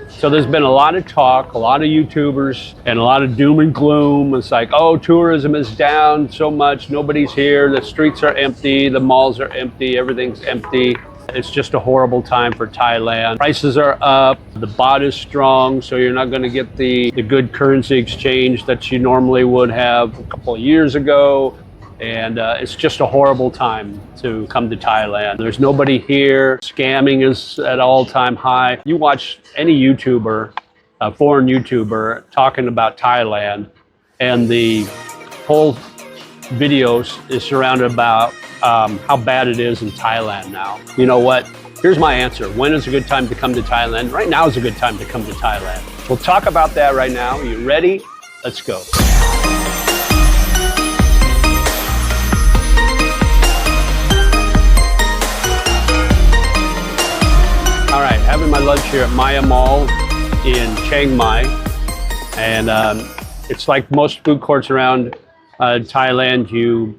So there's been a lot of talk, a lot of YouTubers, and a lot of doom and gloom. It's like, oh, tourism is down so much, nobody's here, the streets are empty, the malls are empty, everything's empty. It's just a horrible time for Thailand. Prices are up, the baht is strong, so you're not going to get the good currency exchange that you normally would have a couple of years ago. And it's just a horrible time to come to Thailand. There's nobody here. Scamming is at all-time high. You watch any YouTuber, a foreign YouTuber, talking about Thailand, and the whole videos is surrounded about how bad it is in Thailand now. You know what? Here's my answer. When is a good time to come to Thailand? Right now is a good time to come to Thailand. We'll talk about that right now. Are you ready? Let's go. All right, having my lunch here at Maya Mall in Chiang Mai. And it's like most food courts around Thailand. You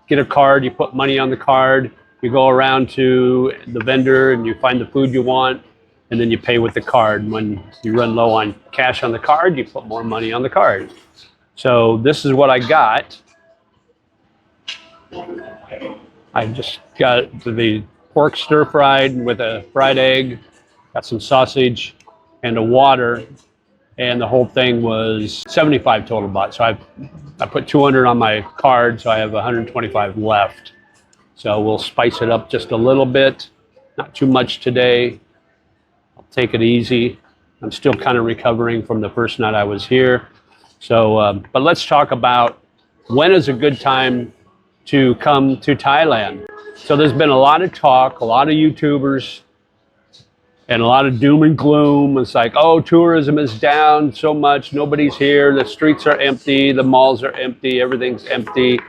get a card, you put money on the card, you go around to the vendor and you find the food you want, and then you pay with the card. When you run low on cash on the card, you put more money on the card. So this is what I got. I just got the pork stir fried with a fried egg, got some sausage and a water, and the whole thing was 75 total baht. So I put 200 on my card, so I have 125 left. So we'll spice it up just a little bit, not too much today. I'll take it easy. I'm still kind of recovering from the first night I was here. So, but let's talk about when is a good time to come to Thailand. So there's been a lot of talk, a lot of YouTubers, and a lot of doom and gloom. It's like, oh, tourism is down so much, nobody's here, the streets are empty, the malls are empty, everything's empty.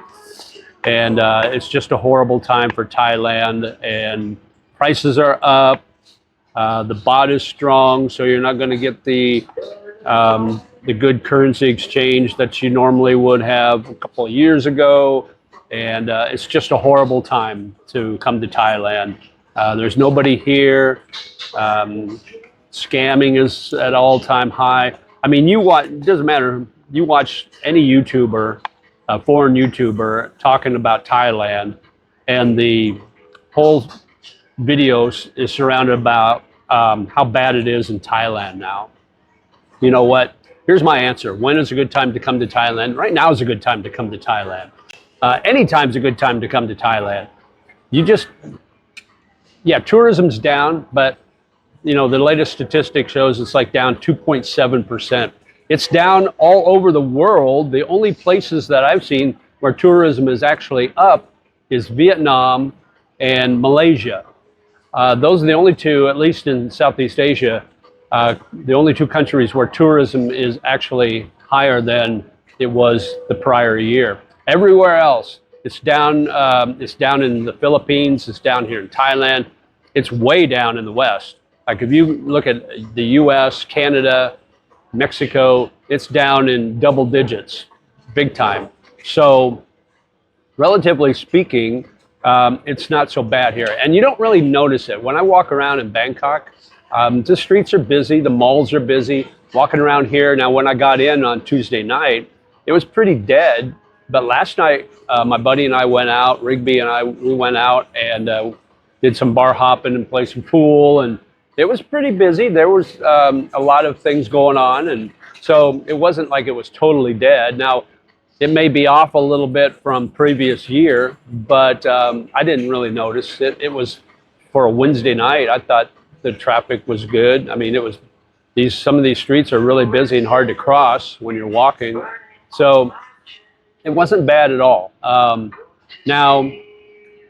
And it's just a horrible time for Thailand, and prices are up, the baht is strong, so you're not going to get the good currency exchange that you normally would have a couple of years ago. And it's just a horrible time to come to Thailand. There's nobody here. Scamming is at all-time high. I mean, it doesn't matter. You watch any YouTuber, a foreign YouTuber, talking about Thailand, and the whole videos is surrounded about how bad it is in Thailand now. You know what? Here's my answer. When is a good time to come to Thailand? Right now is a good time to come to Thailand. Anytime's a good time to come to Thailand. Yeah, tourism's down, but you know, the latest statistic shows it's like down 2.7%. It's down all over the world. The only places that I've seen where tourism is actually up is Vietnam and Malaysia. Those are the only two, at least in Southeast Asia, the only two countries where tourism is actually higher than it was the prior year. Everywhere else, it's down in the Philippines, it's down here in Thailand, it's way down in the West. Like if you look at the US, Canada, Mexico, it's down in double digits, big time. So relatively speaking, it's not so bad here. And you don't really notice it. When I walk around in Bangkok, the streets are busy, the malls are busy. Walking around here, now when I got in on Tuesday night, it was pretty dead. But last night, my buddy and I went out, Rigby and we went out and did some bar hopping and played some pool, and it was pretty busy. There was a lot of things going on, and so it wasn't like it was totally dead. Now, it may be off a little bit from previous year, but I didn't really notice it. It was for a Wednesday night. I thought the traffic was good. I mean, some of these streets are really busy and hard to cross when you're walking. So it wasn't bad at all. Now,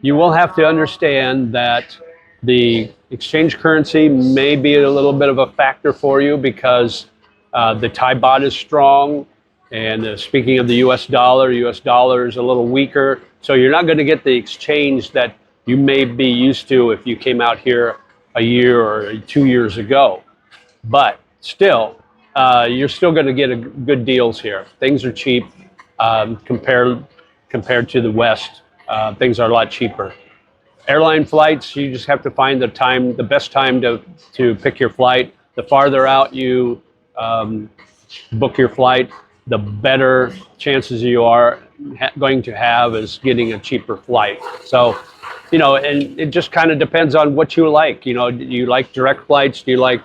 you will have to understand that the exchange currency may be a little bit of a factor for you because the Thai baht is strong. And speaking of the US dollar is a little weaker. So you're not going to get the exchange that you may be used to if you came out here a year or 2 years ago. But still, you're still going to get good deals here. Things are cheap compared to the West. Things are a lot cheaper. Airline flights, you just have to find the best time to pick your flight. the farther out you book your flight, the better chances you are going to have is getting a cheaper flight. So, you know, and it just kind of depends on what you like. You know, do you like direct flights? Do you like,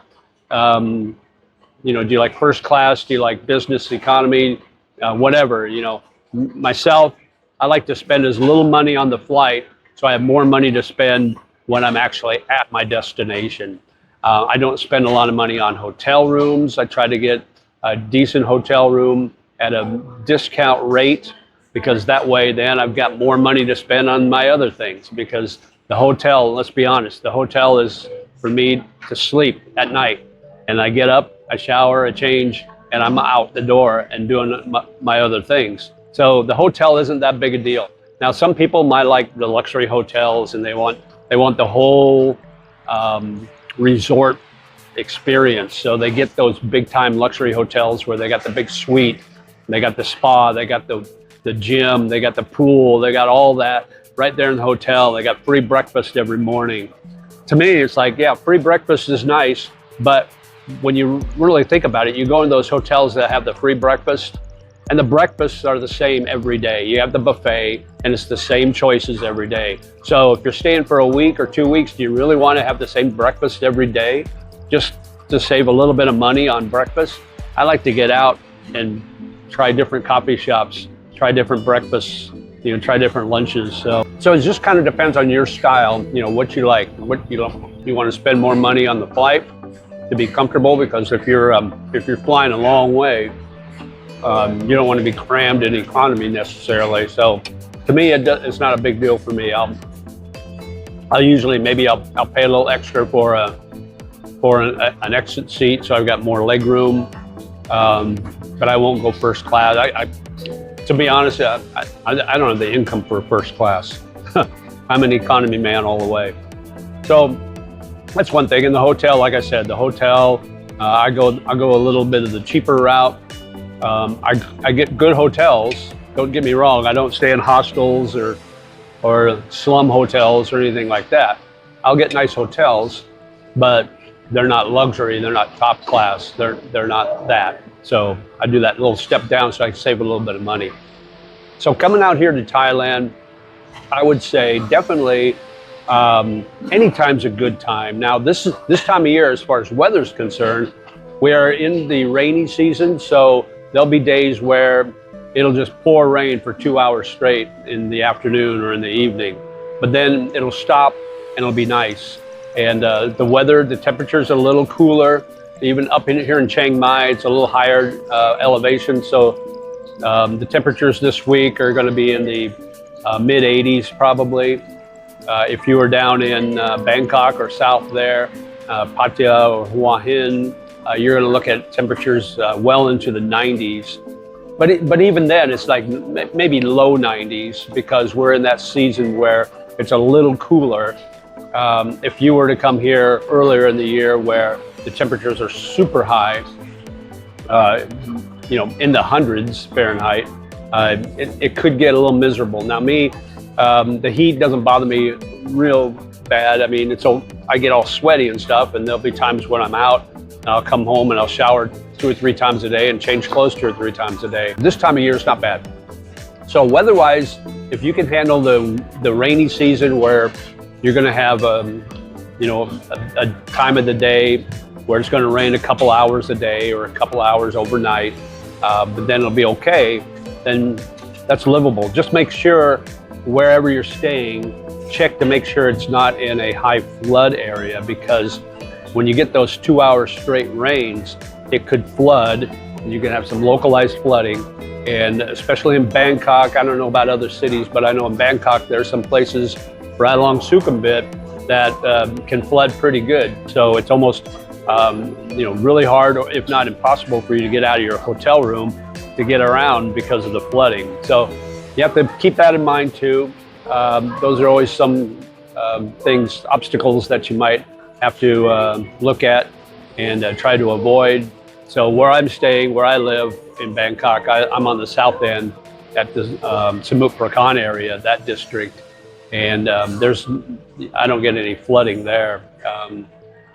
you know, do you like first class? Do you like business economy? Whatever, you know. Myself, I like to spend as little money on the flight so I have more money to spend when I'm actually at my destination. I don't spend a lot of money on hotel rooms. I try to get a decent hotel room at a discount rate, because that way then I've got more money to spend on my other things. Because the hotel, let's be honest, the hotel is for me to sleep at night. And I get up, I shower, I change, and I'm out the door and doing my other things. So the hotel isn't that big a deal. Now, some people might like the luxury hotels and they want the whole resort experience. So they get those big time luxury hotels where they got the big suite, they got the spa, they got the gym, they got the pool, they got all that right there in the hotel. They got free breakfast every morning. To me, it's like, yeah, free breakfast is nice, but when you really think about it, you go in those hotels that have the free breakfast, and the breakfasts are the same every day. You have the buffet, and it's the same choices every day. So if you're staying for a week or 2 weeks, do you really want to have the same breakfast every day just to save a little bit of money on breakfast? I like to get out and try different coffee shops, try different breakfasts, you know, try different lunches. So it just kind of depends on your style, you know, what you like, what you don't. You want to spend more money on the flight to be comfortable, because if you're flying a long way, you don't want to be crammed in economy necessarily. So to me, it's not a big deal for me. I'll usually, maybe I'll pay a little extra for an exit seat, so I've got more leg room, but I won't go first class. To be honest, I don't have the income for first class. I'm an economy man all the way. So that's one thing. In the hotel, like I said, the hotel, I go a little bit of the cheaper route. I get good hotels. Don't get me wrong. I don't stay in hostels or slum hotels or anything like that. I'll get nice hotels, but they're not luxury. They're not top class. They're not that. So I do that little step down so I can save a little bit of money. So coming out here to Thailand, I would say definitely anytime's a good time. Now this time of year, as far as weather's concerned, we are in the rainy season, so there'll be days where it'll just pour rain for 2 hours straight in the afternoon or in the evening. But then it'll stop and it'll be nice. And the weather, the temperature's a little cooler. Even up in here in Chiang Mai, it's a little higher elevation. So the temperatures this week are going to be in the mid 80s probably. If you were down in Bangkok or south there, Pattaya or Hua Hin, you're going to look at temperatures well into the 90s. But even then, it's like maybe low 90s, because we're in that season where it's a little cooler. If you were to come here earlier in the year where the temperatures are super high, you know, in the hundreds Fahrenheit, it could get a little miserable. Now me, the heat doesn't bother me real bad. I mean, I get all sweaty and stuff, and there'll be times when I'm out and I'll come home and I'll shower 2 or 3 times a day and change clothes 2 or 3 times a day. This time of year is not bad. So weather-wise, if you can handle the rainy season where you're going to have you know, a time of the day where it's going to rain a couple hours a day or a couple hours overnight, but then it'll be okay, then that's livable. Just make sure wherever you're staying, check to make sure it's not in a high flood area, because when you get those 2 hour straight rains, it could flood, and you can have some localized flooding. And especially in Bangkok, I don't know about other cities, but I know in Bangkok there's some places right along Sukhumvit that can flood pretty good. So it's almost you know, really hard, or if not impossible, for you to get out of your hotel room to get around because of the flooding. So you have to keep that in mind too. Those are always some things, obstacles that you might have to look at and try to avoid. So where I'm staying, where I live in Bangkok, I'm on the south end at the Samut Prakan area, that district. And I don't get any flooding there.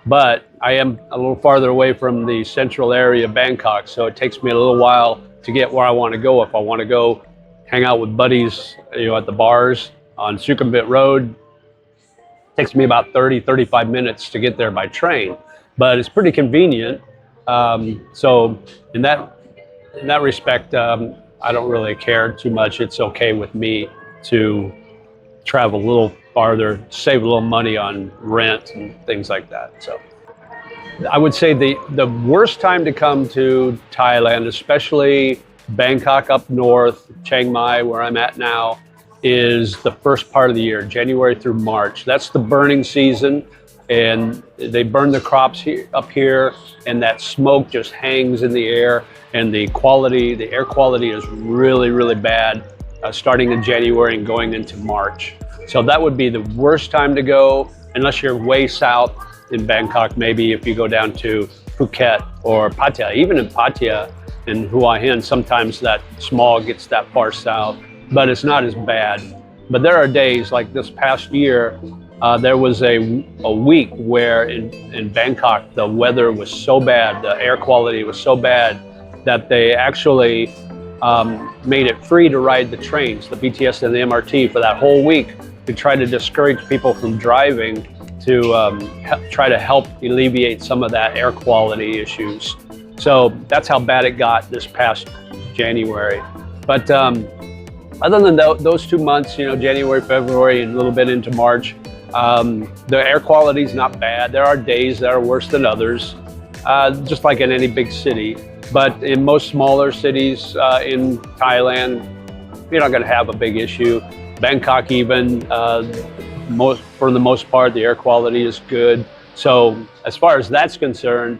but I am a little farther away from the central area of Bangkok, so it takes me a little while to get where I want to go. If I want to go hang out with buddies, at the bars on Sukhumvit Road, it takes me about 35 minutes to get there by train, but it's pretty convenient. So in that respect, I don't really care too much. It's okay with me to travel a little farther, save a little money on rent and things like that. So I would say the worst time to come to Thailand, especially Bangkok up north, Chiang Mai, where I'm at now, is the first part of the year, January through March. That's the burning season, and they burn the crops up here, and that smoke just hangs in the air, and the air quality is really, really bad, starting in January and going into March. So that would be the worst time to go, unless you're way south in Bangkok. Maybe if you go down to Phuket or Pattaya. Even in Pattaya and Hua Hin, sometimes that smog gets that far south, but it's not as bad. But there are days like this past year, there was a week where in Bangkok the weather was so bad, the air quality was so bad that they actually made it free to ride the trains, the BTS and the MRT, for that whole week, to try to discourage people from driving, to try to help alleviate some of that air quality issues. So that's how bad it got this past January. But other than those 2 months, January, February, and a little bit into March, the air quality is not bad. There are days that are worse than others, just like in any big city. But in most smaller cities in Thailand, you're not going to have a big issue. Bangkok even, for the most part, the air quality is good. So as far as that's concerned,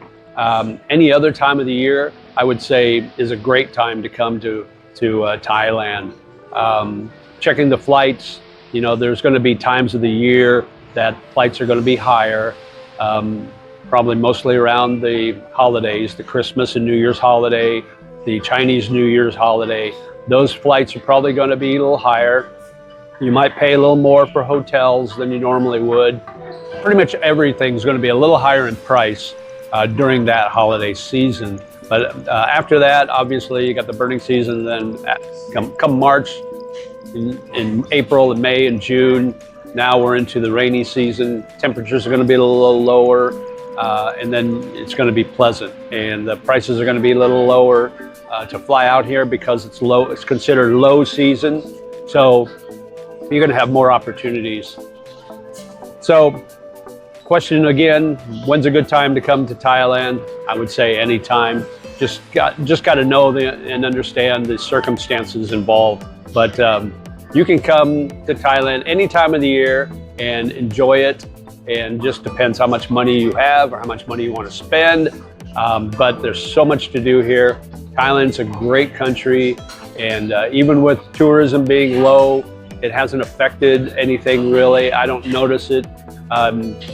any other time of the year, I would say, is a great time to come to Thailand. Checking the flights, there's going to be times of the year that flights are going to be higher, probably mostly around the holidays, the Christmas and New Year's holiday, the Chinese New Year's holiday. Those flights are probably going to be a little higher. You might pay a little more for hotels than you normally would. Pretty much everything's going to be a little higher in price during that holiday season. But after that, obviously, you got the burning season. Then come March, in April and May and June, now we're into the rainy season. Temperatures are going to be a little lower, and then it's going to be pleasant. And the prices are going to be a little lower to fly out here because it's low. It's considered low season, so you're going to have more opportunities. So, question again: when's a good time to come to Thailand? I would say any time. Just got to know and understand the circumstances involved. But you can come to Thailand any time of the year and enjoy it. And just depends how much money you have or how much money you want to spend. But there's so much to do here. Thailand's a great country, and even with tourism being low, it hasn't affected anything really. I don't notice it.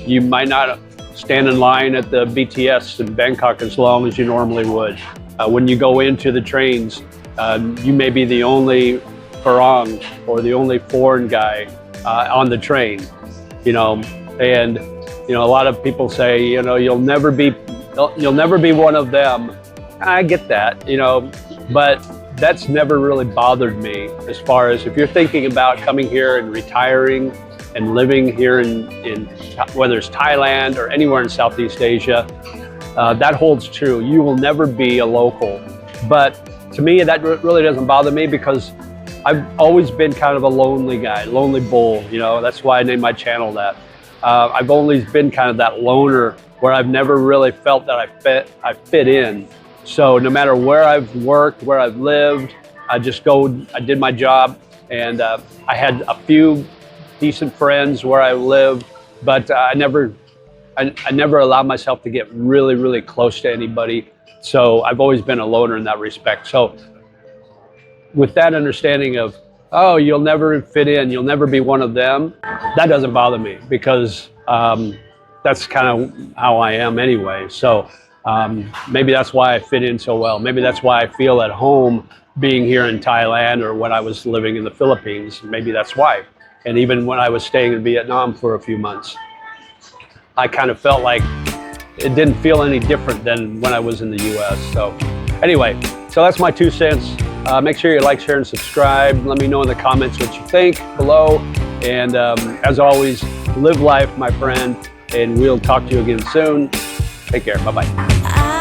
You might not stand in line at the BTS in Bangkok as long as you normally would. When you go into the trains, you may be the only Farang or the only foreign guy on the train, and a lot of people say, you'll never be one of them. I get that, but that's never really bothered me. As far as if you're thinking about coming here and retiring and living here in whether it's Thailand or anywhere in Southeast Asia, that holds true. You will never be a local. But to me, that really doesn't bother me because I've always been kind of a lonely guy, lonely bull. That's why I named my channel that. I've always been kind of that loner where I've never really felt that I fit in. So no matter where I've worked, where I've lived, I did my job, and I had a few decent friends where I lived, but I never allowed myself to get really, really close to anybody. So I've always been a loner in that respect. So with that understanding of, oh, you'll never fit in, you'll never be one of them, that doesn't bother me because that's kind of how I am anyway. So maybe that's why I fit in so well. Maybe that's why I feel at home being here in Thailand, or when I was living in the Philippines. Maybe that's why. And even when I was staying in Vietnam for a few months, I kind of felt like it didn't feel any different than when I was in the US. So anyway, so that's my 2 cents. Make sure you like, share, and subscribe. Let me know in the comments what you think below. And as always, live life, my friend, and we'll talk to you again soon. Take care. Bye-bye.